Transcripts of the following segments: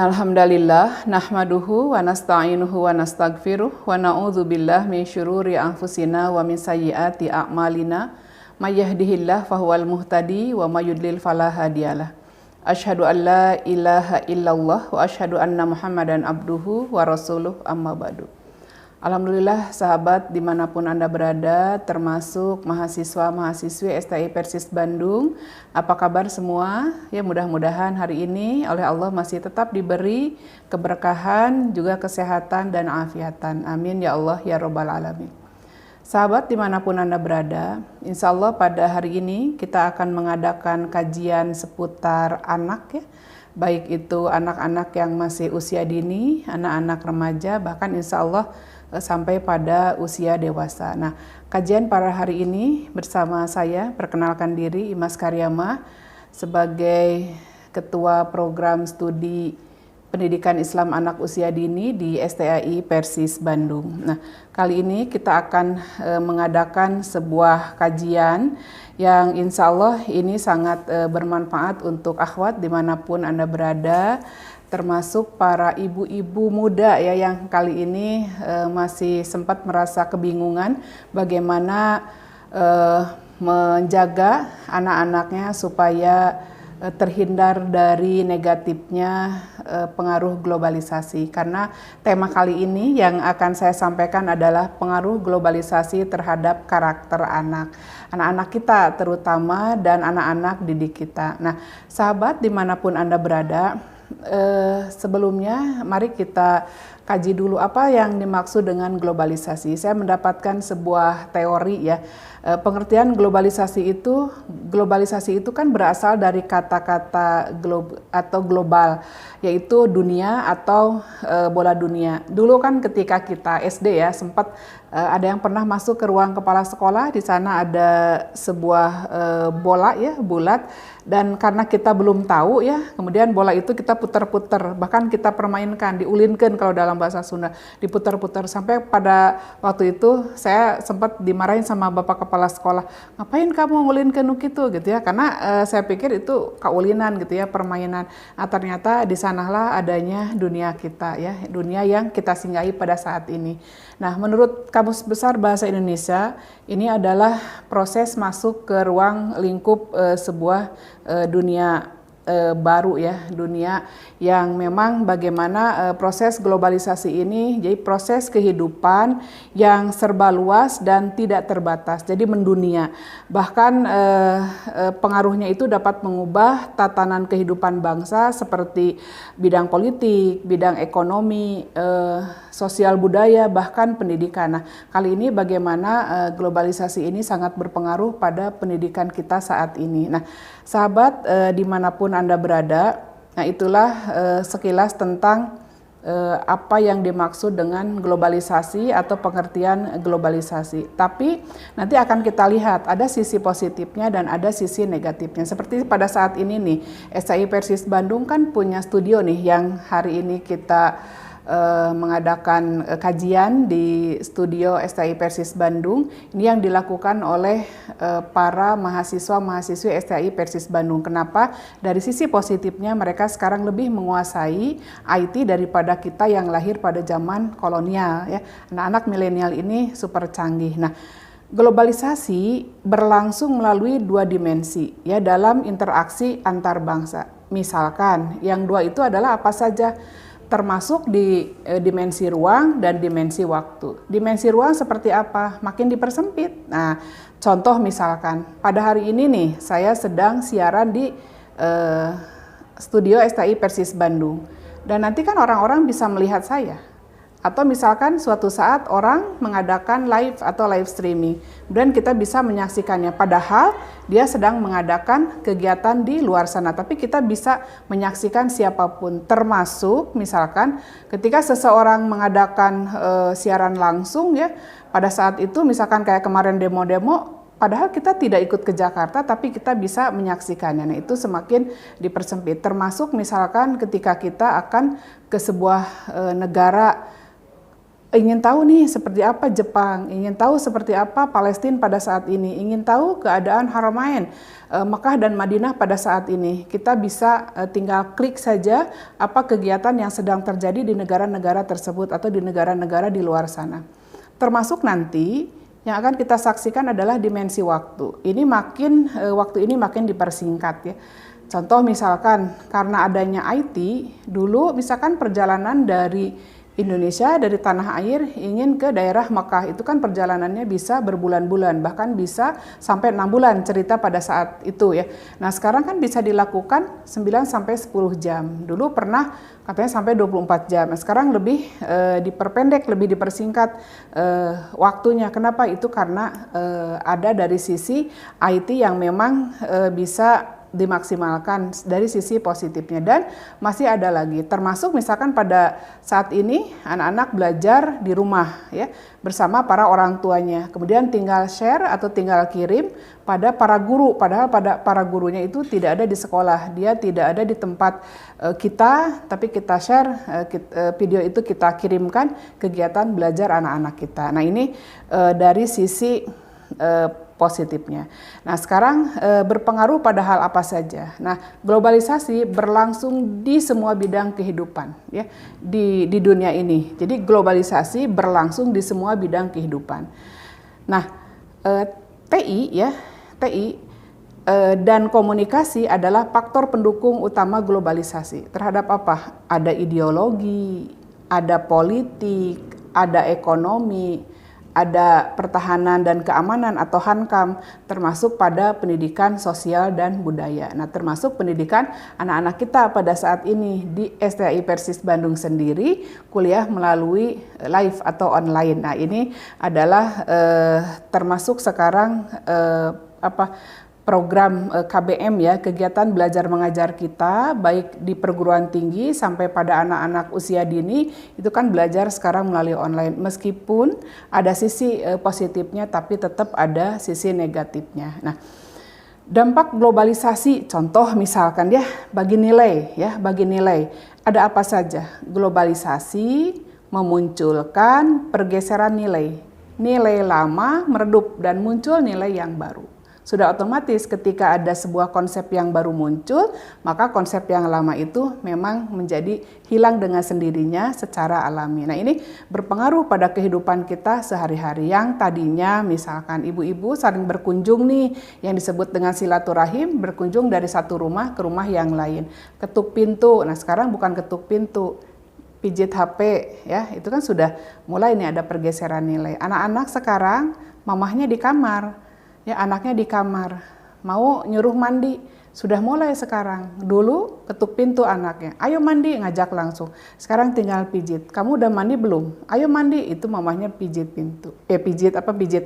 Innal hamdalillah nahmaduhu wa nasta'inuhu wa nastaghfiruh wa na'udzubillah min syururi anfusina wa min sayyiati a'malina may yahdihillahu fahuwal muhtadi wa may yudlil fala hadiyalah. Asyhadu an la ilaha illallah wa asyhadu anna Muhammadan abduhu wa rasuluh amma ba'du. Alhamdulillah sahabat dimanapun Anda berada, termasuk mahasiswa-mahasiswi STI Persis Bandung. Apa kabar semua? Ya, mudah-mudahan hari ini oleh Allah masih tetap diberi keberkahan, juga kesehatan dan afiatan. Amin ya Allah ya Rabbal Alamin. Sahabat dimanapun Anda berada, insya Allah pada hari ini kita akan mengadakan kajian seputar anak ya. Baik itu anak-anak yang masih usia dini, anak-anak remaja, bahkan insya Allah sampai pada usia dewasa. Nah, kajian pada hari ini bersama saya, perkenalkan diri Imas Karyama sebagai Ketua Program Studi Pendidikan Islam Anak Usia Dini di STAI Persis Bandung. Nah, kali ini kita akan mengadakan sebuah kajian yang insya Allah ini sangat bermanfaat untuk akhwat dimanapun Anda berada, termasuk para ibu-ibu muda ya yang kali ini masih sempat merasa kebingungan bagaimana menjaga anak-anaknya supaya terhindar dari negatifnya pengaruh globalisasi. Karena tema kali ini yang akan saya sampaikan adalah pengaruh globalisasi terhadap karakter anak. Anak-anak kita terutama dan anak-anak didik kita. Nah, sahabat dimanapun Anda berada, sebelumnya mari kita kaji dulu apa yang dimaksud dengan globalisasi. Saya mendapatkan sebuah teori ya. Pengertian globalisasi itu kan berasal dari kata-kata global, yaitu dunia atau bola dunia. Dulu kan ketika kita SD ya sempat ada yang pernah masuk ke ruang kepala sekolah, di sana ada sebuah bola ya bulat, dan karena kita belum tahu ya, kemudian bola itu kita putar-putar, bahkan kita permainkan, diulinkan kalau dalam bahasa Sunda, diputar-putar sampai pada waktu itu saya sempat dimarahin sama bapak kepala sekolah, ngapain kamu ngulinkan gitu ya, karena saya pikir itu kaulinan gitu ya, permainan. Nah, ternyata di sanalah adanya dunia kita ya, dunia yang kita singgahi pada saat ini. Nah, menurut Kamus Besar Bahasa Indonesia, ini adalah proses masuk ke ruang lingkup sebuah dunia baru ya, dunia yang memang bagaimana proses globalisasi ini jadi proses kehidupan yang serba luas dan tidak terbatas, jadi mendunia. Bahkan pengaruhnya itu dapat mengubah tatanan kehidupan bangsa seperti bidang politik, bidang ekonomi, sosial budaya, bahkan pendidikan. Nah, kali ini bagaimana globalisasi ini sangat berpengaruh pada pendidikan kita saat ini. Nah, sahabat dimanapun Anda berada, nah itulah sekilas tentang apa yang dimaksud dengan globalisasi atau pengertian globalisasi. Tapi nanti akan kita lihat ada sisi positifnya dan ada sisi negatifnya. Seperti pada saat ini nih, STI Persis Bandung kan punya studio nih yang hari ini kita mengadakan kajian di studio STI Persis Bandung. Ini yang dilakukan oleh para mahasiswa-mahasiswi STI Persis Bandung. Kenapa? Dari sisi positifnya mereka sekarang lebih menguasai IT daripada kita yang lahir pada zaman kolonial ya. Anak-anak milenial ini super canggih. Nah, globalisasi berlangsung melalui dua dimensi ya dalam interaksi antar bangsa. Misalkan yang dua itu adalah apa saja? Termasuk di dimensi ruang dan dimensi waktu. Dimensi ruang seperti apa? Makin dipersempit. Nah, contoh misalkan pada hari ini nih saya sedang siaran di studio STI Persis Bandung, dan nanti kan orang-orang bisa melihat saya. Atau misalkan suatu saat orang mengadakan live atau live streaming, dan kita bisa menyaksikannya. Padahal dia sedang mengadakan kegiatan di luar sana, tapi kita bisa menyaksikan siapapun. Termasuk misalkan ketika seseorang mengadakan siaran langsung ya, pada saat itu misalkan kayak kemarin demo-demo, padahal kita tidak ikut ke Jakarta, tapi kita bisa menyaksikannya. Nah, itu semakin dipersempit. Termasuk misalkan ketika kita akan ke sebuah negara ingin tahu nih seperti apa Jepang, ingin tahu seperti apa Palestina pada saat ini, ingin tahu keadaan Haramain, Makkah dan Madinah pada saat ini. Kita bisa tinggal klik saja apa kegiatan yang sedang terjadi di negara-negara tersebut atau di negara-negara di luar sana. Termasuk nanti yang akan kita saksikan adalah dimensi waktu. Ini waktu ini makin dipersingkat ya. Contoh misalkan karena adanya IT, dulu misalkan perjalanan dari Indonesia dari tanah air ingin ke daerah Makkah itu kan perjalanannya bisa berbulan-bulan, bahkan bisa sampai 6 bulan cerita pada saat itu ya. Nah sekarang kan bisa dilakukan 9 sampai 10 jam. Dulu pernah katanya sampai 24 jam. Nah, sekarang lebih diperpendek, lebih dipersingkat waktunya. Kenapa? Itu karena ada dari sisi IT yang memang bisa dimaksimalkan dari sisi positifnya. Dan masih ada lagi, termasuk misalkan pada saat ini anak-anak belajar di rumah ya bersama para orang tuanya, kemudian tinggal share atau tinggal kirim pada para guru, padahal pada para gurunya itu tidak ada di sekolah, dia tidak ada di tempat kita, tapi kita share video itu kita kirimkan kegiatan belajar anak-anak kita. Nah ini dari sisi positifnya. Nah sekarang berpengaruh pada hal apa saja. Nah globalisasi berlangsung di semua bidang kehidupan ya di dunia ini. Jadi globalisasi berlangsung di semua bidang kehidupan. Nah TI dan komunikasi adalah faktor pendukung utama globalisasi. Terhadap apa? Ada ideologi, ada politik, ada ekonomi, ada pertahanan dan keamanan atau hankam, termasuk pada pendidikan sosial dan budaya. Nah, termasuk pendidikan anak-anak kita pada saat ini di STAI Persis Bandung sendiri, kuliah melalui live atau online. Nah, ini adalah termasuk sekarang program KBM ya, kegiatan belajar mengajar kita, baik di perguruan tinggi sampai pada anak-anak usia dini, itu kan belajar sekarang melalui online. Meskipun ada sisi positifnya, tapi tetap ada sisi negatifnya. Nah, dampak globalisasi, contoh misalkan ya, bagi nilai, ada apa saja? Globalisasi memunculkan pergeseran nilai. Nilai lama meredup dan muncul nilai yang baru. Sudah otomatis ketika ada sebuah konsep yang baru muncul, maka konsep yang lama itu memang menjadi hilang dengan sendirinya secara alami. Nah ini berpengaruh pada kehidupan kita sehari-hari yang tadinya misalkan ibu-ibu saling berkunjung nih, yang disebut dengan silaturahim, berkunjung dari satu rumah ke rumah yang lain. Ketuk pintu, nah sekarang bukan ketuk pintu, pijit HP ya, itu kan sudah mulai nih ada pergeseran nilai. Anak-anak sekarang mamahnya di kamar, ya anaknya di kamar, mau nyuruh mandi, sudah mulai sekarang. Dulu ketuk pintu anaknya, ayo mandi, ngajak langsung. Sekarang tinggal pijit, kamu udah mandi belum? Ayo mandi, itu mamahnya pijit pintu. Pijit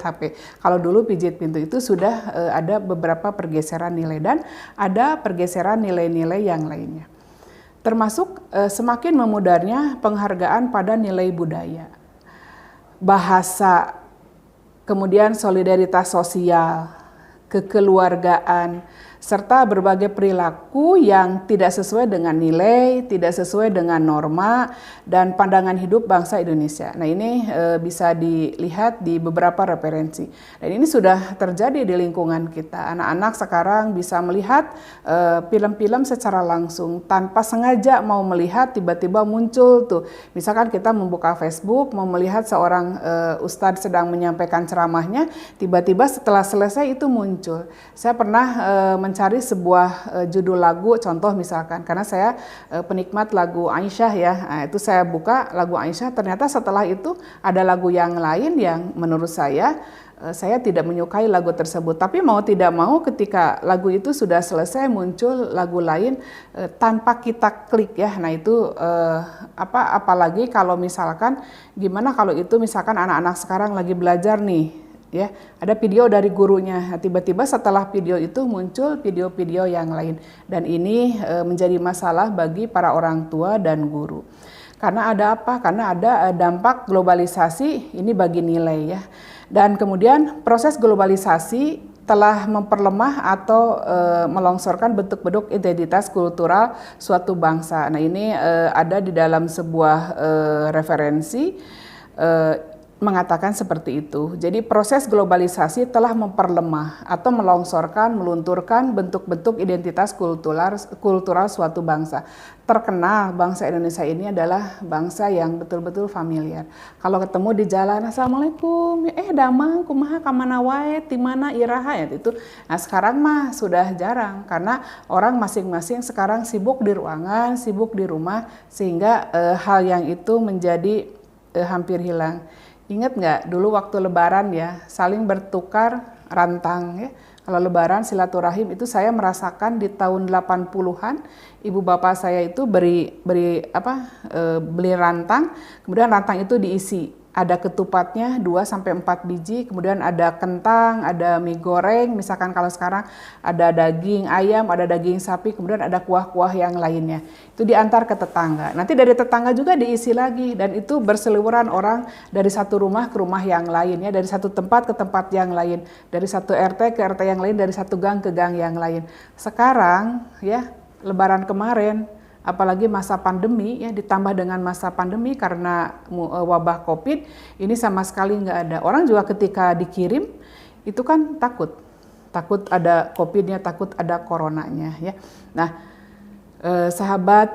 HP. Kalau dulu pijit pintu itu sudah ada beberapa pergeseran nilai dan ada pergeseran nilai-nilai yang lainnya. Termasuk semakin memudarnya penghargaan pada nilai budaya, bahasa, kemudian solidaritas sosial, kekeluargaan, serta berbagai perilaku yang tidak sesuai dengan nilai, tidak sesuai dengan norma dan pandangan hidup bangsa Indonesia. Nah ini bisa dilihat di beberapa referensi. Dan ini sudah terjadi di lingkungan kita. Anak-anak sekarang bisa melihat film-film secara langsung, tanpa sengaja mau melihat, tiba-tiba muncul tuh. Misalkan kita membuka Facebook, mau melihat seorang ustadz sedang menyampaikan ceramahnya, tiba-tiba setelah selesai itu muncul. Saya pernah mencari sebuah judul lagu, contoh misalkan, karena saya penikmat lagu Aisyah ya, nah, itu saya buka lagu Aisyah, ternyata setelah itu ada lagu yang lain yang menurut saya tidak menyukai lagu tersebut, tapi mau tidak mau ketika lagu itu sudah selesai muncul lagu lain tanpa kita klik ya. Nah itu apalagi kalau misalkan gimana kalau itu misalkan anak-anak sekarang lagi belajar nih ya, ada video dari gurunya, tiba-tiba setelah video itu muncul video-video yang lain, dan ini menjadi masalah bagi para orang tua dan guru. Karena ada apa? Karena ada dampak globalisasi ini bagi nilai ya. Dan kemudian proses globalisasi telah memperlemah atau melongsorkan bentuk-bentuk identitas kultural suatu bangsa. Nah ini ada di dalam sebuah referensi. mengatakan seperti itu. Jadi proses globalisasi telah memperlemah atau melongsorkan, melunturkan bentuk-bentuk identitas kultural suatu bangsa. Terkenal bangsa Indonesia ini adalah bangsa yang betul-betul familiar. Kalau ketemu di jalan, Assalamualaikum, damang, kumaha, kamana wae, timana, iraha, ya itu. Nah sekarang mah sudah jarang karena orang masing-masing sekarang sibuk di ruangan, sibuk di rumah, sehingga hal yang itu menjadi hampir hilang. Ingat nggak dulu waktu lebaran ya, saling bertukar rantang ya. Kalau lebaran silaturahim itu saya merasakan di tahun 80-an, ibu bapak saya itu beli rantang, kemudian rantang itu diisi. Ada ketupatnya 2-4 biji, kemudian ada kentang, ada mie goreng, misalkan kalau sekarang ada daging ayam, ada daging sapi, kemudian ada kuah-kuah yang lainnya. Itu diantar ke tetangga. Nanti dari tetangga juga diisi lagi, dan itu berseliweran orang dari satu rumah ke rumah yang lain, ya, dari satu tempat ke tempat yang lain, dari satu RT ke RT yang lain, dari satu gang ke gang yang lain. Sekarang ya, lebaran kemarin, apalagi masa pandemi ya, ditambah dengan masa pandemi karena wabah COVID, ini sama sekali nggak ada. Orang juga ketika dikirim itu kan takut ada COVID-nya, takut ada coronanya ya. Nah, sahabat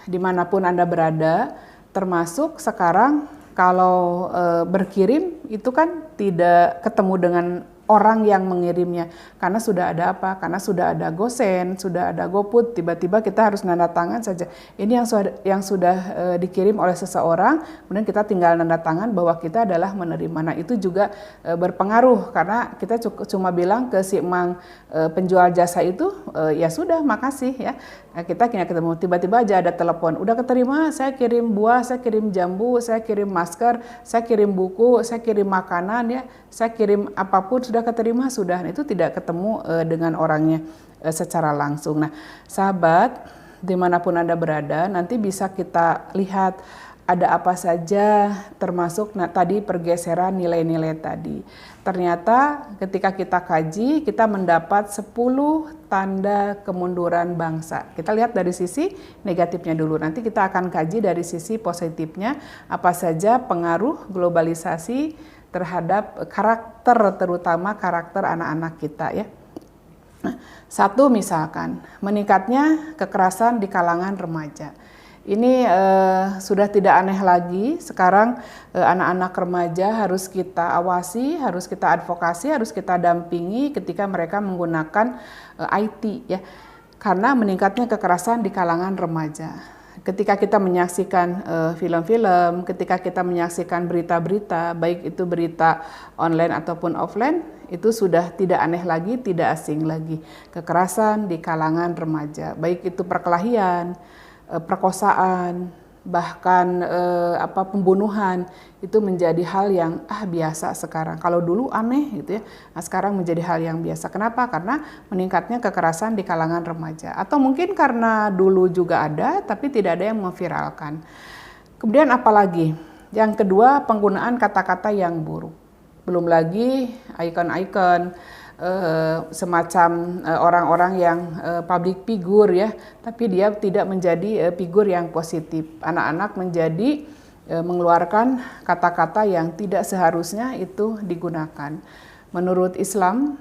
dimanapun Anda berada, termasuk sekarang kalau berkirim itu kan tidak ketemu dengan orang yang mengirimnya, karena sudah ada apa? Karena sudah ada GoSend, sudah ada GoPut, tiba-tiba kita harus nanda tangan saja. Ini yang sudah dikirim oleh seseorang, kemudian kita tinggal nanda tangan bahwa kita adalah menerima. Nah itu juga berpengaruh, karena kita cuma bilang ke si emang penjual jasa itu, ya sudah makasih ya. Nah, kita ketemu, tiba-tiba aja ada telepon, udah keterima, saya kirim buah, saya kirim jambu, saya kirim masker, saya kirim buku, saya kirim makanan ya, saya kirim apapun sudah keterima sudah. Nah, itu tidak ketemu dengan orangnya secara langsung. Nah, sahabat dimanapun Anda berada, nanti bisa kita lihat ada apa saja, termasuk tadi pergeseran nilai-nilai tadi. Ternyata ketika kita kaji, kita mendapat 10 tanda kemunduran bangsa. Kita lihat dari sisi negatifnya dulu, nanti kita akan kaji dari sisi positifnya, apa saja pengaruh globalisasi terhadap karakter, terutama karakter anak-anak kita ya. Nah, satu misalkan, meningkatnya kekerasan di kalangan remaja. Ini sudah tidak aneh lagi, sekarang anak-anak remaja harus kita awasi, harus kita advokasi, harus kita dampingi ketika mereka menggunakan IT ya. Karena meningkatnya kekerasan di kalangan remaja. Ketika kita menyaksikan film-film, ketika kita menyaksikan berita-berita, baik itu berita online ataupun offline, itu sudah tidak aneh lagi, tidak asing lagi. Kekerasan di kalangan remaja, baik itu perkelahian, perkosaan, bahkan pembunuhan, itu menjadi hal yang biasa sekarang. Kalau dulu aneh gitu ya, nah sekarang menjadi hal yang biasa. Kenapa? Karena meningkatnya kekerasan di kalangan remaja. Atau mungkin karena dulu juga ada, tapi tidak ada yang memviralkan. Kemudian apalagi? Yang kedua, penggunaan kata-kata yang buruk. Belum lagi ikon-ikon, semacam orang-orang yang public figure ya, tapi dia tidak menjadi figur yang positif. Anak-anak menjadi mengeluarkan kata-kata yang tidak seharusnya itu digunakan. Menurut Islam,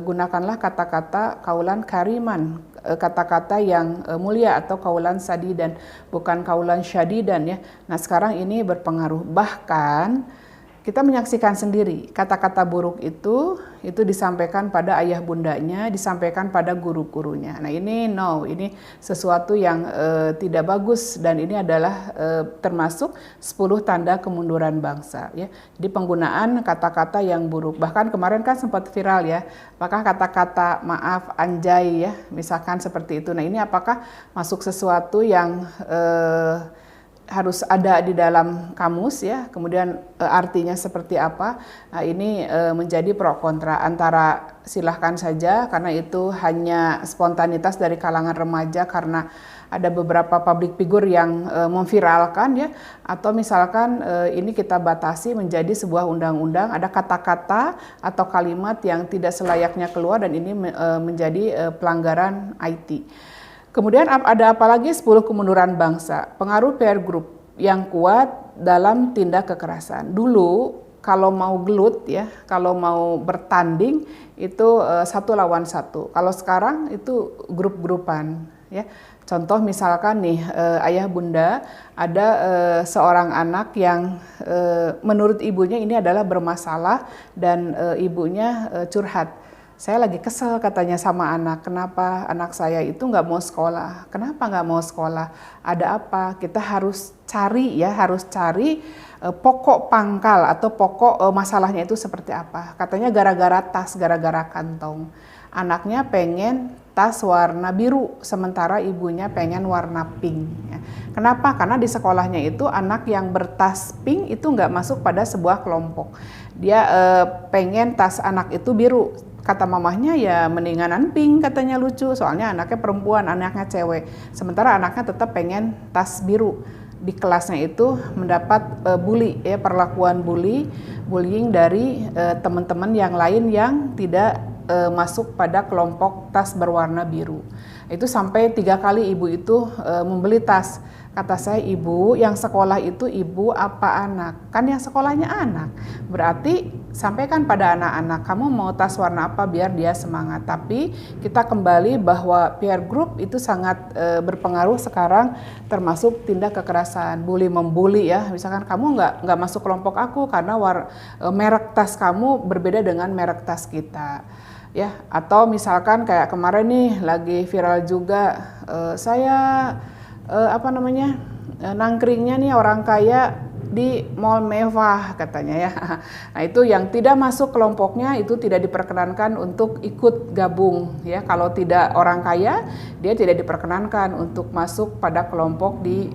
gunakanlah kata-kata kaulan kariman, kata-kata yang mulia atau kaulan sadidan, bukan kaulan syadidan ya. Nah sekarang ini berpengaruh, bahkan kita menyaksikan sendiri kata-kata buruk itu disampaikan pada ayah bundanya, disampaikan pada guru-gurunya. Nah ini sesuatu yang tidak bagus, dan ini adalah termasuk 10 tanda kemunduran bangsa ya. Jadi penggunaan kata-kata yang buruk, bahkan kemarin kan sempat viral ya, apakah kata-kata maaf, anjay ya, misalkan seperti itu. Nah ini apakah masuk sesuatu yang harus ada di dalam kamus ya, kemudian artinya seperti apa. Nah ini menjadi pro kontra, antara silahkan saja karena itu hanya spontanitas dari kalangan remaja karena ada beberapa public figure yang memviralkan ya, atau misalkan ini kita batasi menjadi sebuah undang-undang, ada kata-kata atau kalimat yang tidak selayaknya keluar, dan ini menjadi pelanggaran IT. Kemudian ada apa lagi? 10 kemunduran bangsa, pengaruh peer group. yang kuat dalam tindak kekerasan. Dulu kalau mau gelut ya, kalau mau bertanding itu 1 lawan 1. Kalau sekarang itu grup-grupan ya. Contoh misalkan nih ayah bunda ada seorang anak yang menurut ibunya ini adalah bermasalah dan ibunya curhat. Saya lagi kesel katanya sama anak, kenapa anak saya itu nggak mau sekolah? Kenapa nggak mau sekolah? Ada apa? Kita harus cari ya, harus cari pokok pangkal atau pokok masalahnya itu seperti apa. Katanya gara-gara tas, gara-gara kantong. Anaknya pengen tas warna biru, sementara ibunya pengen warna pink. Ya. Kenapa? Karena di sekolahnya itu anak yang bertas pink itu nggak masuk pada sebuah kelompok. Dia pengen tas anak itu biru. Kata mamahnya ya mendinganan pink, katanya lucu, soalnya anaknya perempuan, anaknya cewek. Sementara anaknya tetap pengen tas biru. Di kelasnya itu mendapat bully, ya, perlakuan bullying dari teman-teman yang lain yang tidak masuk pada kelompok tas berwarna biru. Itu sampai 3 kali ibu itu membeli tas. Kata saya, ibu yang sekolah itu ibu apa anak? Kan yang sekolahnya anak. Berarti sampaikan pada anak-anak, kamu mau tas warna apa biar dia semangat. Tapi kita kembali bahwa peer group itu sangat berpengaruh sekarang, termasuk tindak kekerasan, bully membuli ya. Misalkan kamu nggak masuk kelompok aku karena merek tas kamu berbeda dengan merek tas kita. Ya, atau misalkan kayak kemarin nih lagi viral juga saya nangkringnya nih orang kaya di mall mewah katanya ya. Nah itu yang tidak masuk kelompoknya itu tidak diperkenankan untuk ikut gabung ya. Kalau tidak orang kaya dia tidak diperkenankan untuk masuk pada kelompok di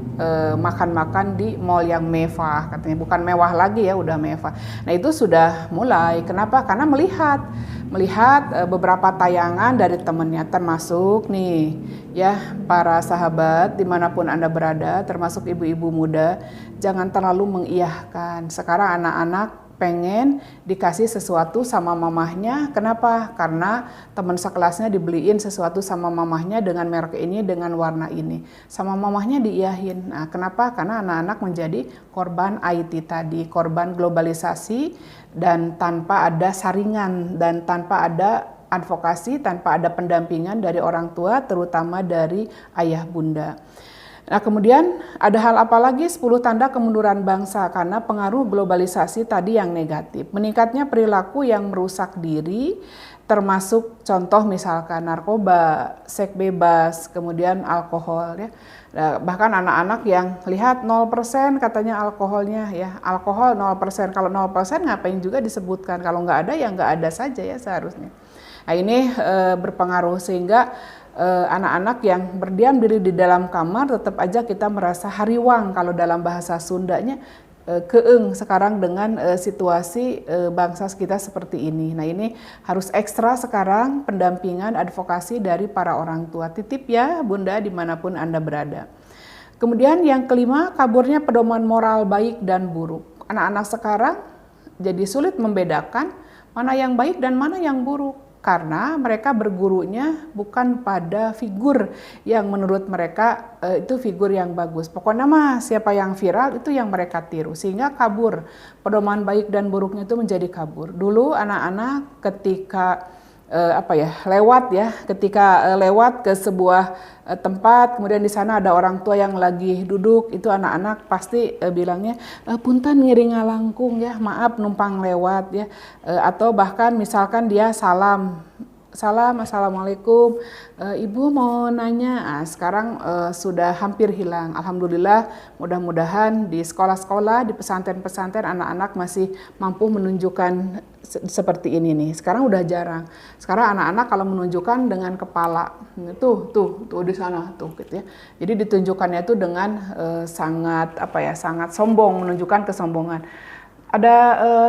makan-makan di mall yang mewah katanya. Bukan mewah lagi ya, udah mewah. Nah itu sudah mulai. Kenapa? Karena melihat beberapa tayangan dari temannya, termasuk nih ya para sahabat dimanapun Anda berada, termasuk ibu-ibu muda, jangan terlalu mengiyahkan. Sekarang anak-anak pengen dikasih sesuatu sama mamahnya. Kenapa? Karena teman sekelasnya dibeliin sesuatu sama mamahnya dengan merek ini, dengan warna ini. Sama mamahnya diiyahin. Nah, kenapa? Karena anak-anak menjadi korban IT tadi, korban globalisasi, dan tanpa ada saringan dan tanpa ada advokasi, tanpa ada pendampingan dari orang tua, terutama dari ayah bunda. Nah kemudian ada hal apa lagi? 10 tanda kemunduran bangsa karena pengaruh globalisasi tadi yang negatif. Meningkatnya perilaku yang merusak diri, termasuk contoh misalkan narkoba, seks bebas, kemudian alkohol ya. Nah, bahkan anak-anak yang lihat 0% katanya alkoholnya ya. Alkohol 0%, kalau 0% ngapain juga disebutkan, kalau nggak ada ya nggak ada saja ya seharusnya. Nah ini berpengaruh sehingga anak-anak yang berdiam diri di dalam kamar tetap aja kita merasa hariwang kalau dalam bahasa Sundanya, keeng sekarang dengan situasi bangsa kita seperti ini. Nah ini harus ekstra sekarang pendampingan advokasi dari para orang tua. Titip ya bunda dimanapun Anda berada. Kemudian yang kelima, kaburnya pedoman moral baik dan buruk. Anak-anak sekarang jadi sulit membedakan mana yang baik dan mana yang buruk. Karena mereka bergurunya bukan pada figur yang menurut mereka itu figur yang bagus. Pokoknya mah siapa yang viral itu yang mereka tiru. Sehingga kabur. Pedoman baik dan buruknya itu menjadi kabur. Dulu anak-anak ketika lewat ke sebuah tempat, kemudian di sana ada orang tua yang lagi duduk, itu anak-anak pasti bilangnya punten ngiring ngalangkung ya, maaf numpang lewat ya, atau bahkan misalkan dia salam assalamualaikum, ibu mau nanya. Sekarang sudah hampir hilang. Alhamdulillah, mudah-mudahan di sekolah-sekolah, di pesantren-pesantren anak-anak masih mampu menunjukkan seperti ini nih. Sekarang udah jarang. Sekarang anak-anak kalau menunjukkan dengan kepala, tuh di sana tuh gitu ya. Jadi ditunjukkannya itu dengan sangat sombong, menunjukkan kesombongan. Ada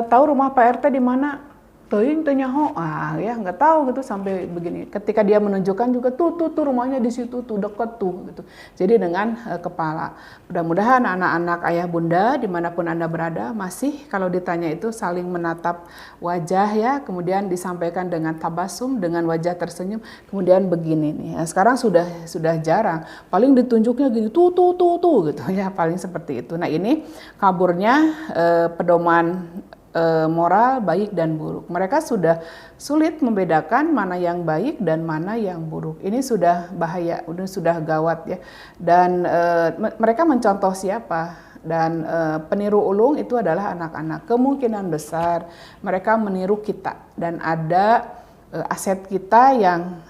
tahu rumah Pak RT di mana? teuing teu nyaho, ya nggak tahu gitu sampai begini. Ketika dia menunjukkan juga tuh rumahnya di situ tuh deket tuh gitu. Jadi dengan kepala. Mudah-mudahan anak-anak ayah bunda dimanapun Anda berada masih kalau ditanya itu saling menatap wajah ya, kemudian disampaikan dengan tabasum, dengan wajah tersenyum, kemudian begini nih. Nah, sekarang sudah jarang. Paling ditunjuknya gini tuh gitu ya, paling seperti itu. Nah, ini kaburnya pedoman moral baik dan buruk. Mereka sudah sulit membedakan mana yang baik dan mana yang buruk. Ini sudah bahaya, sudah gawat ya. Dan mereka mencontoh siapa? Dan peniru ulung itu adalah anak-anak. Kemungkinan besar mereka meniru kita dan ada aset kita yang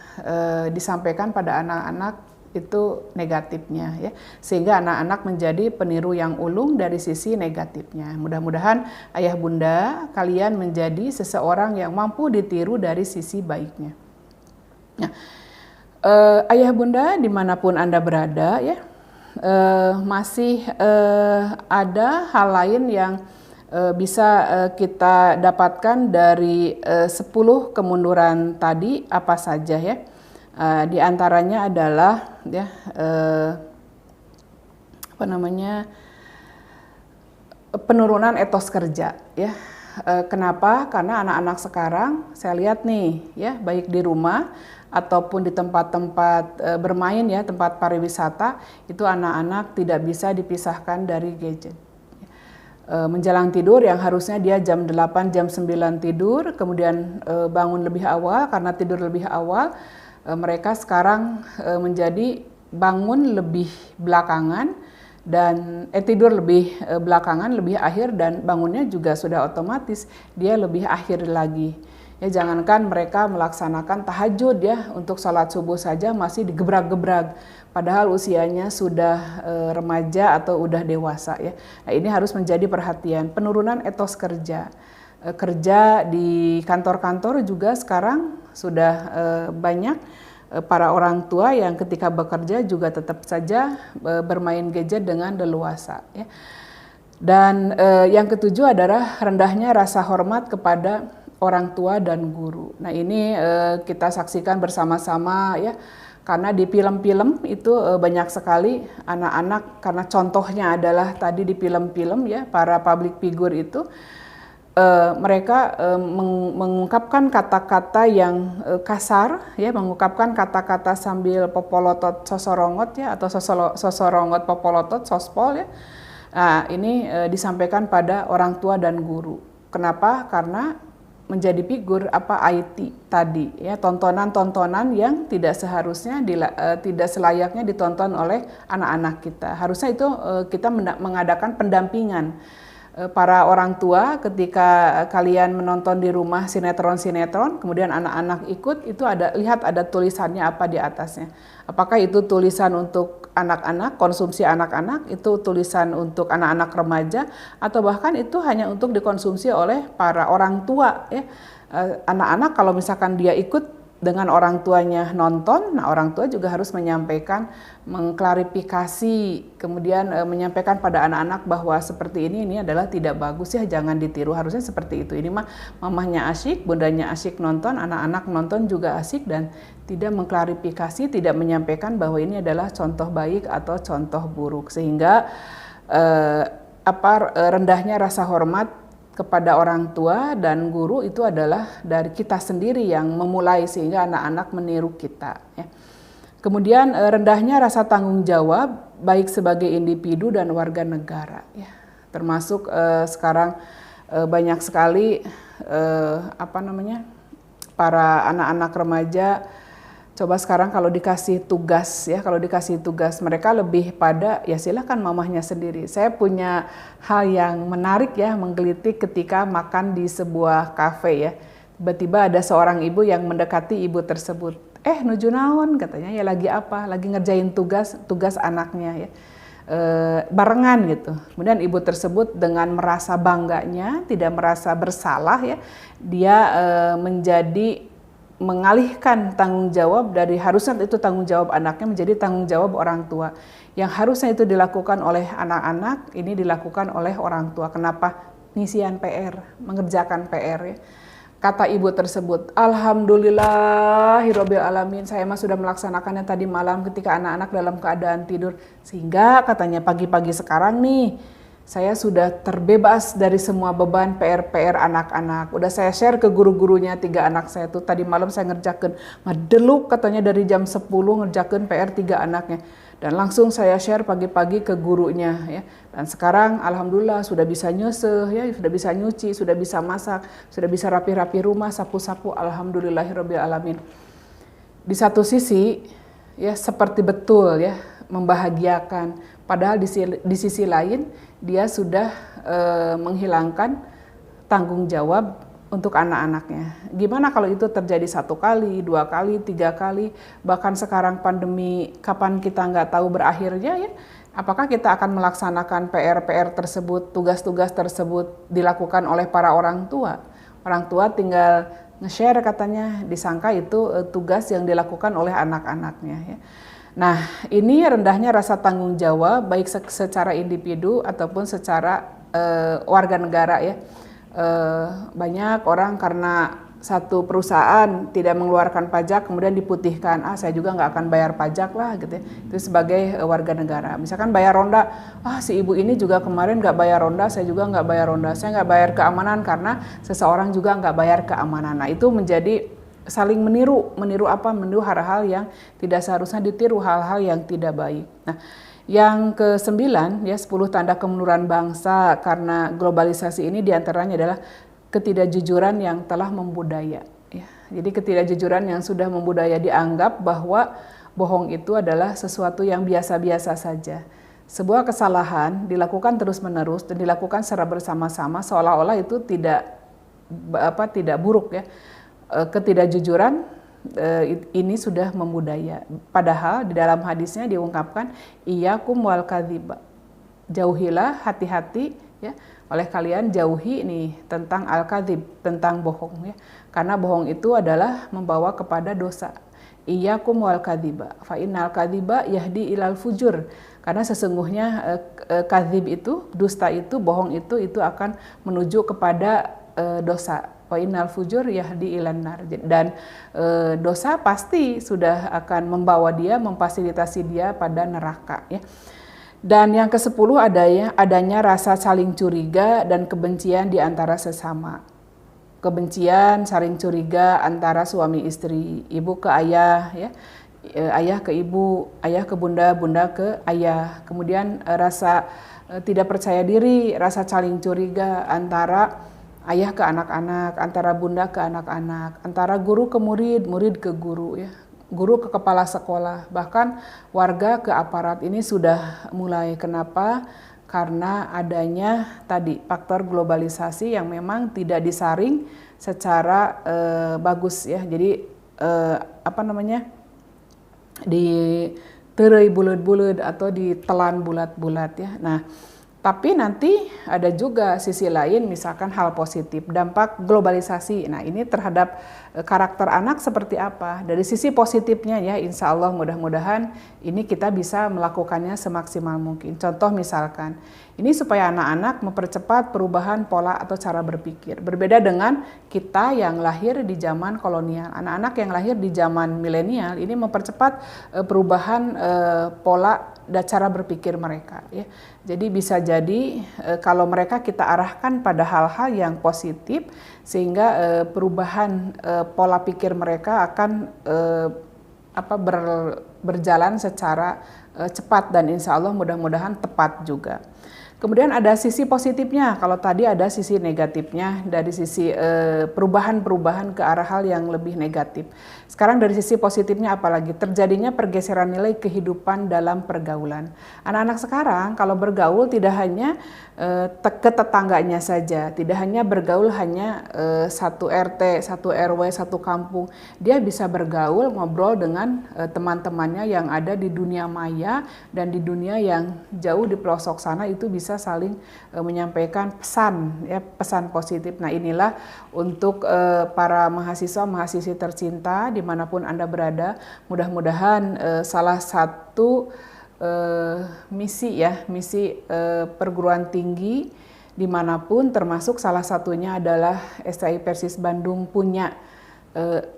disampaikan pada anak-anak itu negatifnya ya, sehingga anak-anak menjadi peniru yang ulung dari sisi negatifnya. Mudah-mudahan ayah bunda kalian menjadi seseorang yang mampu ditiru dari sisi baiknya. Nah, ayah bunda dimanapun Anda berada ya, masih ada hal lain yang bisa kita dapatkan dari 10 kemunduran tadi apa saja ya. Di antaranya adalah ya penurunan etos kerja ya. Kenapa? Karena anak-anak sekarang saya lihat nih ya, baik di rumah ataupun di tempat-tempat bermain ya, tempat pariwisata, itu anak-anak tidak bisa dipisahkan dari gadget. Menjelang tidur yang harusnya dia jam 8, jam 9 tidur, kemudian bangun lebih awal karena tidur lebih awal. Mereka sekarang menjadi bangun lebih belakangan dan tidur lebih belakangan, lebih akhir, dan bangunnya juga sudah otomatis dia lebih akhir lagi. Ya, jangankan mereka melaksanakan tahajud ya, untuk sholat subuh saja masih digebrak-gebrak, padahal usianya sudah remaja atau udah dewasa ya. Nah, ini harus menjadi perhatian. Penurunan etos kerja. Kerja di kantor-kantor juga sekarang sudah banyak para orang tua yang ketika bekerja juga tetap saja bermain gadget dengan leluasa ya. Dan yang ketujuh adalah rendahnya rasa hormat kepada orang tua dan guru. Nah, ini kita saksikan bersama-sama ya, karena di film-film itu banyak sekali anak-anak, karena contohnya adalah tadi di film-film ya, para public figure itu mereka mengungkapkan kata-kata yang kasar ya, mengungkapkan kata-kata sambil popolotot sosorongot ya, atau sosorongot popolotot sospol ya. Nah, ini disampaikan pada orang tua dan guru. Kenapa? Karena menjadi figur IT tadi ya, tontonan-tontonan yang tidak seharusnya tidak selayaknya ditonton oleh anak-anak kita. Harusnya itu kita mengadakan pendampingan. Para orang tua ketika kalian menonton di rumah sinetron-sinetron, kemudian anak-anak ikut, itu lihat ada tulisannya apa di atasnya. Apakah itu tulisan untuk anak-anak, konsumsi anak-anak, itu tulisan untuk anak-anak remaja, atau bahkan itu hanya untuk dikonsumsi oleh para orang tua ya. Anak-anak kalau misalkan dia ikut dengan orang tuanya nonton, nah orang tua juga harus menyampaikan, mengklarifikasi, kemudian menyampaikan pada anak-anak bahwa seperti ini adalah tidak bagus ya, jangan ditiru, harusnya seperti itu. Ini mah mamahnya asyik, bundanya asyik nonton, anak-anak nonton juga asyik, dan tidak mengklarifikasi, tidak menyampaikan bahwa ini adalah contoh baik atau contoh buruk, sehingga rendahnya rasa hormat kepada orang tua dan guru itu adalah dari kita sendiri yang memulai, sehingga anak-anak meniru kita ya. Kemudian rendahnya rasa tanggung jawab baik sebagai individu dan warga negara ya. Termasuk sekarang banyak sekali para anak-anak remaja. Coba sekarang kalau dikasih tugas ya, mereka lebih pada ya silakan mamahnya sendiri. Saya punya hal yang menarik ya, menggelitik ketika makan di sebuah kafe ya. Tiba-tiba ada seorang ibu yang mendekati ibu tersebut. Nuju naon katanya, ya lagi apa? Lagi ngerjain tugas anaknya ya. Barengan gitu. Kemudian ibu tersebut dengan merasa bangganya, tidak merasa bersalah ya, dia mengalihkan tanggung jawab dari harusnya itu tanggung jawab anaknya menjadi tanggung jawab orang tua. Yang harusnya itu dilakukan oleh anak-anak, ini dilakukan oleh orang tua. Kenapa? Ngisian PR, mengerjakan PR ya. kata ibu tersebut, Alhamdulillahirabbil alamin, saya mah sudah melaksanakannya tadi malam ketika anak-anak dalam keadaan tidur. Sehingga katanya pagi-pagi sekarang nih, saya sudah terbebas dari semua beban PR-PR anak-anak. Udah saya share ke guru-gurunya 3 anak saya tuh. Tadi malam saya ngerjakan ngadeluk katanya dari jam 10 ngerjakan PR 3 anaknya. Dan langsung saya share pagi-pagi ke gurunya ya. Dan sekarang alhamdulillah sudah bisa nyusuh ya, sudah bisa nyuci, sudah bisa masak, sudah bisa rapi-rapi rumah, sapu-sapu, alhamdulillahirabbil alamin. Di satu sisi ya seperti betul ya membahagiakan. Padahal di sisi lain dia sudah menghilangkan tanggung jawab untuk anak-anaknya. Gimana kalau itu terjadi 1 kali, 2 kali, 3 kali, bahkan sekarang pandemi kapan kita nggak tahu berakhirnya ya. Apakah kita akan melaksanakan PR-PR tersebut, tugas-tugas tersebut dilakukan oleh para orang tua? Orang tua tinggal nge-share katanya, disangka itu tugas yang dilakukan oleh anak-anaknya ya. Nah, ini rendahnya rasa tanggung jawab baik secara individu ataupun secara warga negara ya. Banyak orang karena satu perusahaan tidak mengeluarkan pajak kemudian diputihkan, saya juga nggak akan bayar pajak lah gitu ya. Itu sebagai warga negara. Misalkan bayar ronda, si ibu ini juga kemarin nggak bayar ronda, saya juga nggak bayar ronda, saya nggak bayar keamanan karena seseorang juga nggak bayar keamanan. Nah, itu menjadi saling meniru apa? Meniru hal-hal yang tidak seharusnya ditiru, hal-hal yang tidak baik. Nah, yang ke-9 ya 10 tanda kemunduran bangsa karena globalisasi ini diantaranya adalah ketidakjujuran yang telah membudaya. Ya. Jadi ketidakjujuran yang sudah membudaya dianggap bahwa bohong itu adalah sesuatu yang biasa-biasa saja. Sebuah kesalahan dilakukan terus-menerus dan dilakukan secara bersama-sama seolah-olah itu tidak buruk ya. Ketidakjujuran ini sudah membudaya. Padahal di dalam hadisnya diungkapkan iyyakum wal kadziba. Jauhilah, hati-hati ya oleh kalian, jauhi nih tentang al-kadzib, tentang bohong ya. Karena bohong itu adalah membawa kepada dosa. Iyyakum wal kadziba fa innal kadziba yahdi ilal fujur. Karena sesungguhnya kadzib itu, dusta itu, bohong itu akan menuju kepada dosa. Wa innal fujur yahdi ilan nar. Dan dosa pasti sudah akan membawa dia, memfasilitasi dia pada neraka ya. Dan yang ke-10 adanya rasa saling curiga dan kebencian di antara sesama. Kebencian, saling curiga antara suami istri, ibu ke ayah ya. Ayah ke ibu, ayah ke bunda, bunda ke ayah. Kemudian rasa tidak percaya diri, rasa saling curiga antara ayah ke anak-anak, antara bunda ke anak-anak, antara guru ke murid, murid ke guru ya, guru ke kepala sekolah, bahkan warga ke aparat. Ini sudah mulai. Kenapa? Karena adanya tadi faktor globalisasi yang memang tidak disaring secara bagus ya. Jadi diterei bulat-bulat atau ditelan bulat-bulat ya. Nah, tapi nanti ada juga sisi lain, misalkan hal positif, dampak globalisasi. Nah, ini terhadap karakter anak seperti apa? Dari sisi positifnya ya, insya Allah mudah-mudahan ini kita bisa melakukannya semaksimal mungkin. Contoh misalkan, ini supaya anak-anak mempercepat perubahan pola atau cara berpikir. Berbeda dengan kita yang lahir di zaman kolonial. Anak-anak yang lahir di zaman milenial ini mempercepat perubahan pola dan cara berpikir mereka ya. Jadi bisa jadi kalau mereka kita arahkan pada hal-hal yang positif sehingga perubahan pola pikir mereka akan berjalan secara cepat dan insya Allah mudah-mudahan tepat juga. Kemudian ada sisi positifnya, kalau tadi ada sisi negatifnya dari sisi perubahan-perubahan ke arah hal yang lebih negatif. Sekarang dari sisi positifnya apalagi? Terjadinya pergeseran nilai kehidupan dalam pergaulan. Anak-anak sekarang kalau bergaul tidak hanya ke tetangganya saja, tidak hanya bergaul hanya satu RT, satu RW, satu kampung. Dia bisa bergaul, ngobrol dengan teman-temannya yang ada di dunia maya dan di dunia yang jauh di pelosok sana, itu bisa saling menyampaikan pesan ya, pesan positif. Nah, inilah untuk para mahasiswa-mahasiswi tercinta dimanapun Anda berada, mudah-mudahan salah satu misi perguruan tinggi dimanapun, termasuk salah satunya adalah STI Persis Bandung punya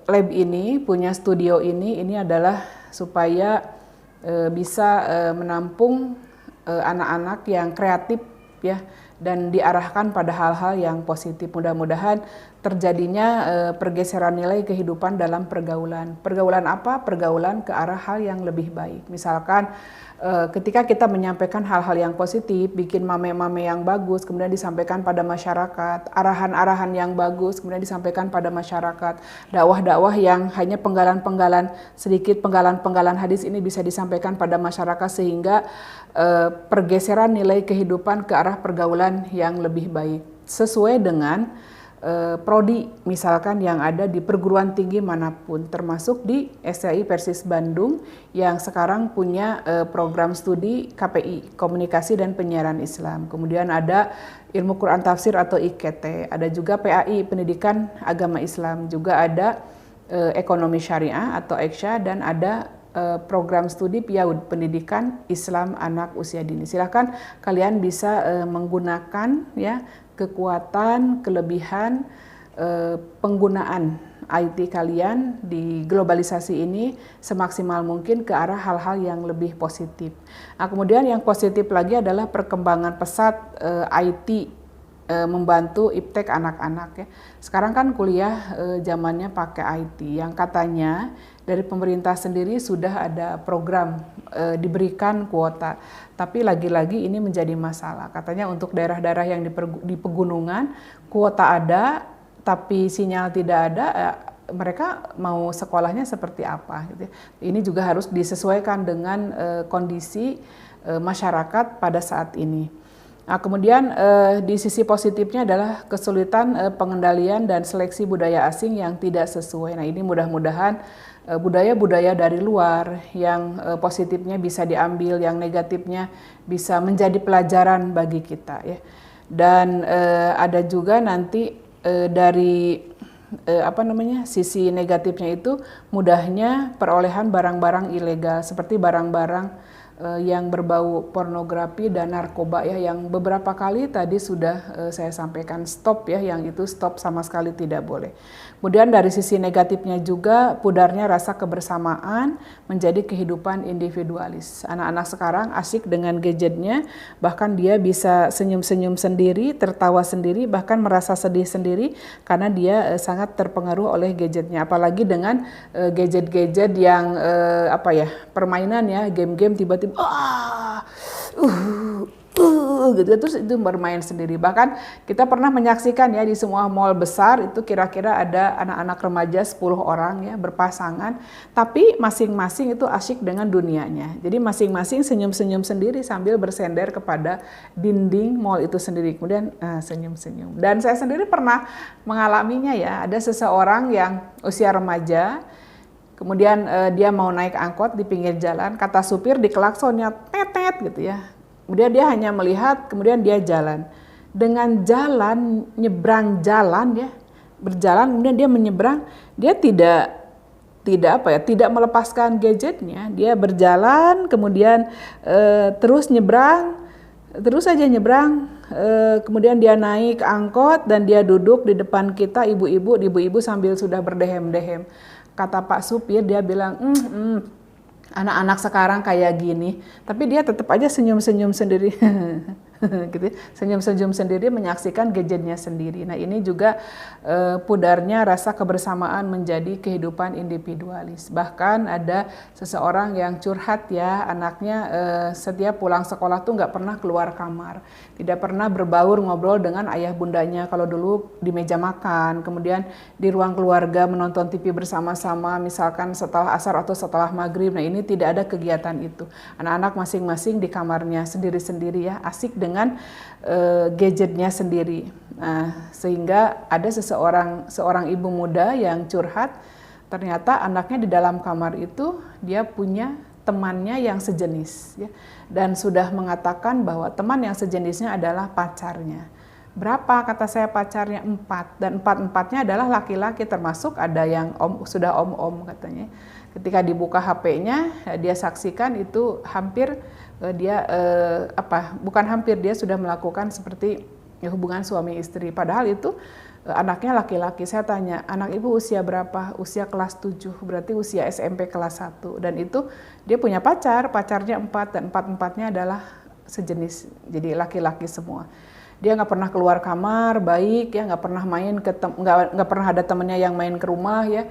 lab ini, punya studio ini adalah supaya bisa menampung anak-anak yang kreatif ya, dan diarahkan pada hal-hal yang positif. Mudah-mudahan terjadinya pergeseran nilai kehidupan dalam pergaulan. Pergaulan apa? Pergaulan ke arah hal yang lebih baik. Misalkan ketika kita menyampaikan hal-hal yang positif, bikin mame-mame yang bagus, kemudian disampaikan pada masyarakat, arahan-arahan yang bagus, kemudian disampaikan pada masyarakat, dakwah-dakwah yang hanya penggalan-penggalan sedikit, penggalan-penggalan hadis ini bisa disampaikan pada masyarakat sehingga pergeseran nilai kehidupan ke arah pergaulan yang lebih baik sesuai dengan prodi misalkan yang ada di perguruan tinggi manapun, termasuk di STI Persis Bandung yang sekarang punya program studi KPI, Komunikasi dan Penyiaran Islam. Kemudian ada Ilmu Quran Tafsir atau IKT, ada juga PAI, Pendidikan Agama Islam, juga ada Ekonomi Syariah atau EKSYA, dan ada program studi PIAUD, Pendidikan Islam Anak Usia Dini. Silahkan kalian bisa menggunakan ya kekuatan, kelebihan penggunaan IT kalian di globalisasi ini semaksimal mungkin ke arah hal-hal yang lebih positif. Nah, kemudian yang positif lagi adalah perkembangan pesat IT membantu iptek anak-anak ya. Sekarang kan kuliah zamannya pakai IT yang katanya dari pemerintah sendiri sudah ada program diberikan kuota. Tapi lagi-lagi ini menjadi masalah. Katanya untuk daerah-daerah yang di pegunungan kuota ada tapi sinyal tidak ada, mereka mau sekolahnya seperti apa gitu. Ini juga harus disesuaikan dengan kondisi masyarakat pada saat ini. Nah, kemudian di sisi positifnya adalah kesulitan pengendalian dan seleksi budaya asing yang tidak sesuai. Nah, ini mudah-mudahan budaya-budaya dari luar yang positifnya bisa diambil, yang negatifnya bisa menjadi pelajaran bagi kita ya. Dan ada juga nanti dari sisi negatifnya itu mudahnya perolehan barang-barang ilegal seperti barang-barang yang berbau pornografi dan narkoba ya, yang beberapa kali tadi sudah saya sampaikan stop ya, yang itu stop sama sekali tidak boleh. Kemudian dari sisi negatifnya juga pudarnya rasa kebersamaan menjadi kehidupan individualis. Anak-anak sekarang asik dengan gadgetnya, bahkan dia bisa senyum-senyum sendiri, tertawa sendiri, bahkan merasa sedih sendiri karena dia sangat terpengaruh oleh gadgetnya. Apalagi dengan gadget-gadget yang permainan ya, game-game tiba-tiba gitu, terus itu bermain sendiri. Bahkan kita pernah menyaksikan ya di semua mall besar itu kira-kira ada anak-anak remaja 10 orang ya berpasangan, tapi masing-masing itu asyik dengan dunianya. Jadi masing-masing senyum-senyum sendiri sambil bersender kepada dinding mall itu sendiri, kemudian senyum-senyum. Dan saya sendiri pernah mengalaminya ya, ada seseorang yang usia remaja, kemudian dia mau naik angkot di pinggir jalan, kata supir di klaksonnya tetet gitu ya. Kemudian dia hanya melihat, kemudian dia jalan. Dengan jalan, nyebrang jalan ya, berjalan, kemudian dia menyeberang, dia tidak melepaskan gadgetnya. Dia berjalan, kemudian terus nyebrang, terus saja nyebrang. Kemudian dia naik angkot dan dia duduk di depan kita, ibu-ibu sambil sudah berdehem-dehem. Kata Pak supir, dia bilang, anak-anak sekarang kayak gini, tapi dia tetap aja senyum-senyum sendiri, gitu, senyum-senyum sendiri menyaksikan gadgetnya sendiri. Nah, ini juga pudarnya rasa kebersamaan menjadi kehidupan individualis. Bahkan ada seseorang yang curhat ya, anaknya setiap pulang sekolah tuh nggak pernah keluar kamar, tidak pernah berbaur ngobrol dengan ayah bundanya. Kalau dulu di meja makan, kemudian di ruang keluarga menonton TV bersama-sama, misalkan setelah asar atau setelah maghrib. Nah, ini tidak ada kegiatan itu. Anak-anak masing-masing di kamarnya sendiri-sendiri ya, asik dengan gadgetnya sendiri. Nah, sehingga ada seorang ibu muda yang curhat, ternyata anaknya di dalam kamar itu dia punya temannya yang sejenis ya, dan sudah mengatakan bahwa teman yang sejenisnya adalah pacarnya. Berapa? Kata saya pacarnya 4, dan 4-empatnya adalah laki-laki, termasuk ada yang sudah om-om katanya. Ketika dibuka HP-nya, dia saksikan itu hampir dia sudah melakukan seperti ya, hubungan suami istri. Padahal itu anaknya laki-laki. Saya tanya, anak ibu usia berapa? Usia kelas 7, berarti usia SMP kelas 1. Dan itu dia punya pacarnya 4, dan 4-4-nya adalah sejenis, jadi laki-laki semua. Dia nggak pernah keluar kamar, baik ya, nggak pernah main nggak pernah ada temennya yang main ke rumah ya.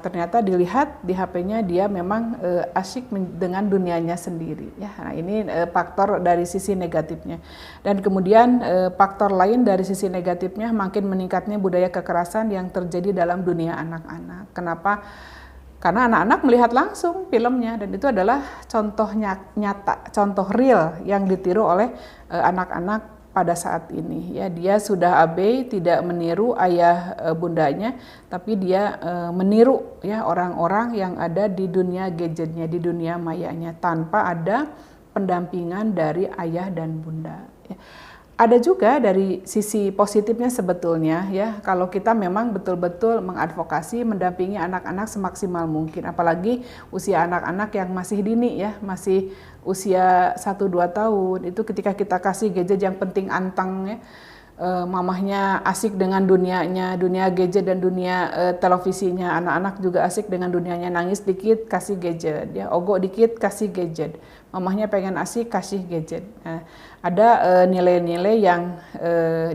Ternyata dilihat di HP-nya dia memang asyik dengan dunianya sendiri ya. Nah, ini faktor dari sisi negatifnya. Dan kemudian faktor lain dari sisi negatifnya makin meningkatnya budaya kekerasan yang terjadi dalam dunia anak-anak. Kenapa? Karena anak-anak melihat langsung filmnya, dan itu adalah contoh nyata, contoh real yang ditiru oleh anak-anak pada saat ini ya. Dia sudah abai, tidak meniru ayah bundanya, tapi dia meniru ya orang-orang yang ada di dunia gadgetnya, di dunia mayanya, tanpa ada pendampingan dari ayah dan bunda ya. Ada juga dari sisi positifnya sebetulnya ya, kalau kita memang betul-betul mengadvokasi, mendampingi anak-anak semaksimal mungkin, apalagi usia anak-anak yang masih dini ya, masih usia 1-2 tahun, itu ketika kita kasih gadget yang penting antang ya, mamahnya asik dengan dunianya, dunia gadget dan dunia televisinya, anak-anak juga asik dengan dunianya, nangis dikit kasih gadget, ya ogok dikit kasih gadget, mamahnya pengen asik kasih gadget. Nah, ada nilai-nilai yang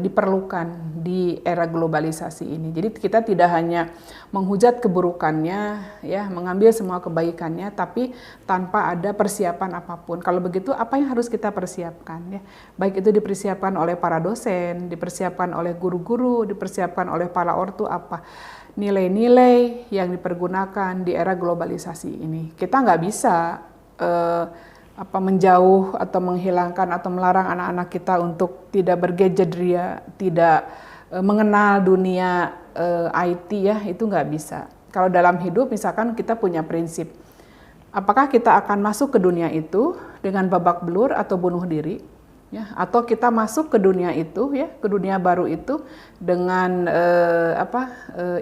diperlukan di era globalisasi ini. Jadi kita tidak hanya menghujat keburukannya, ya mengambil semua kebaikannya, tapi tanpa ada persiapan apapun. Kalau begitu, apa yang harus kita persiapkan? Ya, baik itu dipersiapkan oleh para dosen, dipersiapkan oleh guru-guru, dipersiapkan oleh para ortu, apa nilai-nilai yang dipergunakan di era globalisasi ini. Kita nggak bisa menjauh atau menghilangkan atau melarang anak-anak kita untuk tidak bergadget ria, tidak mengenal dunia IT ya, itu nggak bisa. Kalau dalam hidup misalkan kita punya prinsip, apakah kita akan masuk ke dunia itu dengan babak belur atau bunuh diri, ya, atau kita masuk ke dunia itu ya, ke dunia baru itu dengan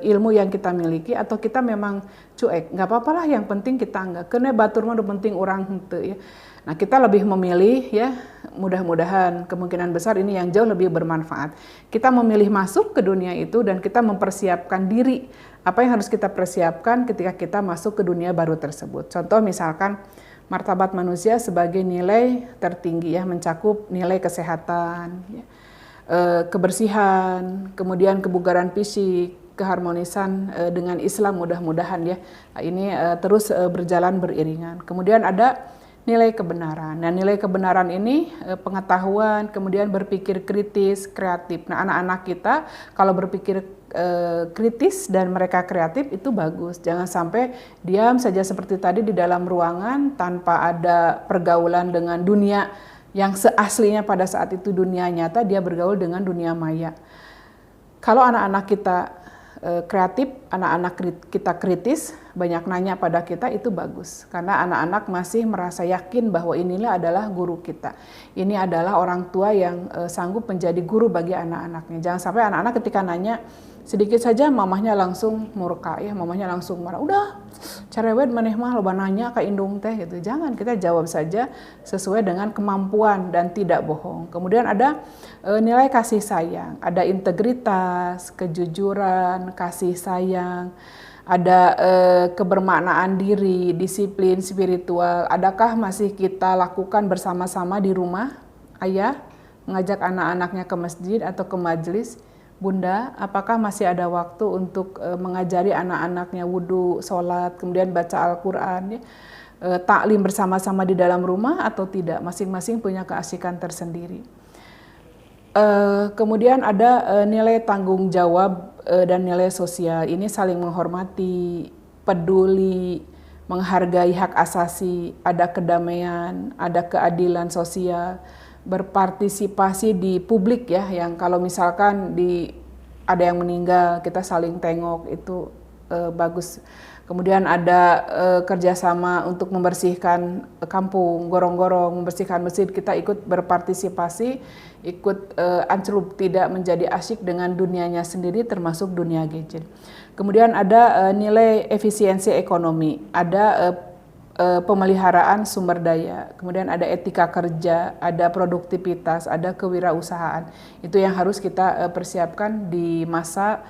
ilmu yang kita miliki, atau kita memang cuek, nggak apa-apa lah, yang penting kita nggak kena batur mah, penting orang hente ya. Nah, kita lebih memilih ya, mudah-mudahan kemungkinan besar ini yang jauh lebih bermanfaat. Kita memilih masuk ke dunia itu dan kita mempersiapkan diri. Apa yang harus kita persiapkan ketika kita masuk ke dunia baru tersebut. Contoh misalkan martabat manusia sebagai nilai tertinggi ya, mencakup nilai kesehatan, ya, kebersihan, kemudian kebugaran fisik, keharmonisan dengan Islam mudah-mudahan ya. Nah, ini terus berjalan beriringan. Kemudian ada nilai kebenaran. Nah, nilai kebenaran ini pengetahuan, kemudian berpikir kritis, kreatif. Nah, anak-anak kita kalau berpikir kritis dan mereka kreatif itu bagus. Jangan sampai diam saja seperti tadi di dalam ruangan tanpa ada pergaulan dengan dunia yang seaslinya pada saat itu dunia nyata, dia bergaul dengan dunia maya. Kalau anak-anak kita kreatif, anak-anak kita kritis, banyak nanya pada kita, itu bagus. Karena anak-anak masih merasa yakin bahwa inilah adalah guru kita. Ini adalah orang tua yang sanggup menjadi guru bagi anak-anaknya. Jangan sampai anak-anak ketika nanya sedikit saja mamahnya langsung murka ya, mamahnya langsung marah. Udah, cerewet maneh mah loba nanya ka indung teh gitu. Jangan, kita jawab saja sesuai dengan kemampuan dan tidak bohong. Kemudian ada nilai kasih sayang, ada integritas, kejujuran, kasih sayang, ada kebermaknaan diri, disiplin spiritual. Adakah masih kita lakukan bersama-sama di rumah? Ayah mengajak anak-anaknya ke masjid atau ke majelis. Bunda, apakah masih ada waktu untuk mengajari anak-anaknya wudhu, sholat, kemudian baca Al-Quran, ya? Taklim bersama-sama di dalam rumah atau tidak? Masing-masing punya keasikan tersendiri. Kemudian ada nilai tanggung jawab dan nilai sosial. Ini saling menghormati, peduli, menghargai hak asasi, ada kedamaian, ada keadilan sosial, berpartisipasi di publik ya, yang kalau misalkan ada yang meninggal kita saling tengok, itu bagus. Kemudian ada kerjasama untuk membersihkan kampung, gorong-gorong, membersihkan masjid, kita ikut berpartisipasi, ikut ancelup, tidak menjadi asyik dengan dunianya sendiri termasuk dunia gadget. Kemudian ada nilai efisiensi ekonomi, ada pemeliharaan sumber daya, kemudian ada etika kerja, ada produktivitas, ada kewirausahaan. Itu yang harus kita persiapkan di masa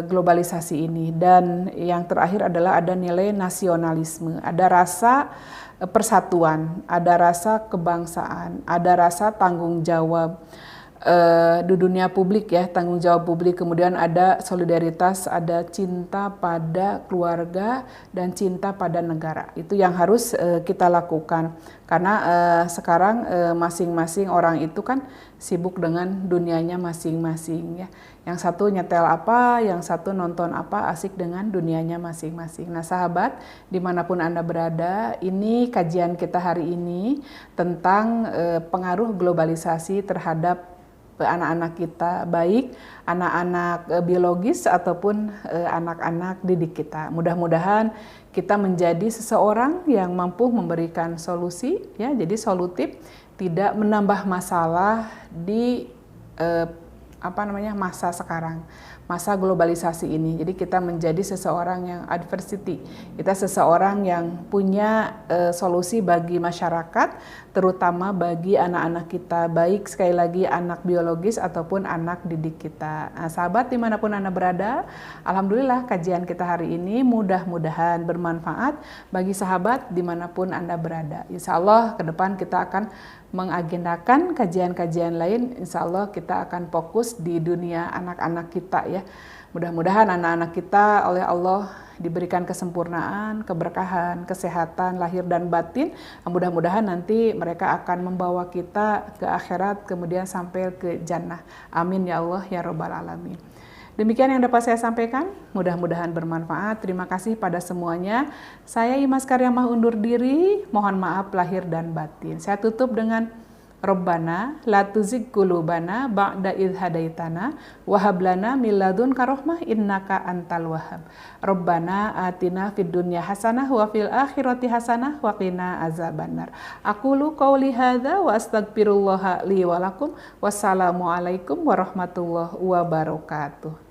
globalisasi ini. Dan yang terakhir adalah ada nilai nasionalisme, ada rasa persatuan, ada rasa kebangsaan, ada rasa tanggung jawab di dunia publik ya, tanggung jawab publik, kemudian ada solidaritas, ada cinta pada keluarga dan cinta pada negara. Itu yang harus kita lakukan karena sekarang masing-masing orang itu kan sibuk dengan dunianya masing-masing ya. Yang satu nyetel apa, yang satu nonton apa, asik dengan dunianya masing-masing. Nah sahabat, dimanapun Anda berada, ini kajian kita hari ini tentang pengaruh globalisasi terhadap anak-anak kita, baik anak-anak biologis ataupun anak-anak didik kita. Mudah-mudahan kita menjadi seseorang yang mampu memberikan solusi, ya, jadi solutif, tidak menambah masalah di masa sekarang, masa globalisasi ini. Jadi kita menjadi seseorang yang adversity, kita seseorang yang punya solusi bagi masyarakat, terutama bagi anak-anak kita, baik sekali lagi anak biologis ataupun anak didik kita. Nah, sahabat dimanapun Anda berada, alhamdulillah kajian kita hari ini mudah-mudahan bermanfaat bagi sahabat dimanapun Anda berada. Insya Allah ke depan kita akan mengagendakan kajian-kajian lain. Insya Allah kita akan fokus di dunia anak-anak kita ya. Mudah-mudahan anak-anak kita oleh Allah diberikan kesempurnaan, keberkahan, kesehatan lahir dan batin. Mudah-mudahan nanti mereka akan membawa kita ke akhirat, kemudian sampai ke jannah. Amin ya Allah ya Rabbal Alamin. Demikian yang dapat saya sampaikan, mudah-mudahan bermanfaat. Terima kasih pada semuanya. Saya Imas Karyamah undur diri, mohon maaf lahir dan batin. Saya tutup dengan Rabbana la tuzigh qulubana ba'da idh hadaitana wa hab lana min ladunka rahmah innaka antal wahhab. Rabbana atina fid dunya hasanah wa fil akhirati hasanah wa qina azabannar. Aqulu qouli hadza wa astaghfirullaha li wa lakum. Wassalamu alaikum warahmatullahi wabarakatuh.